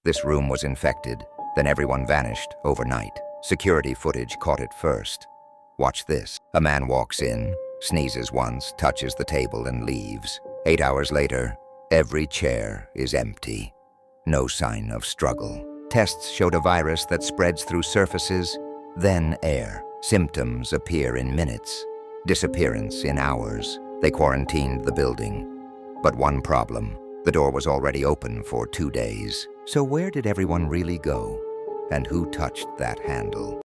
This room was infected, then everyone vanished overnight. Security footage caught it first. Watch this. A man walks in, sneezes once, touches the table and leaves. 8 hours later, every chair is empty. No sign of struggle. Tests showed a virus that spreads through surfaces, then air. Symptoms appear in minutes, disappearance in hours. They quarantined the building. But one problem, the door was already open for 2 days. So where did everyone really go? And who touched that handle?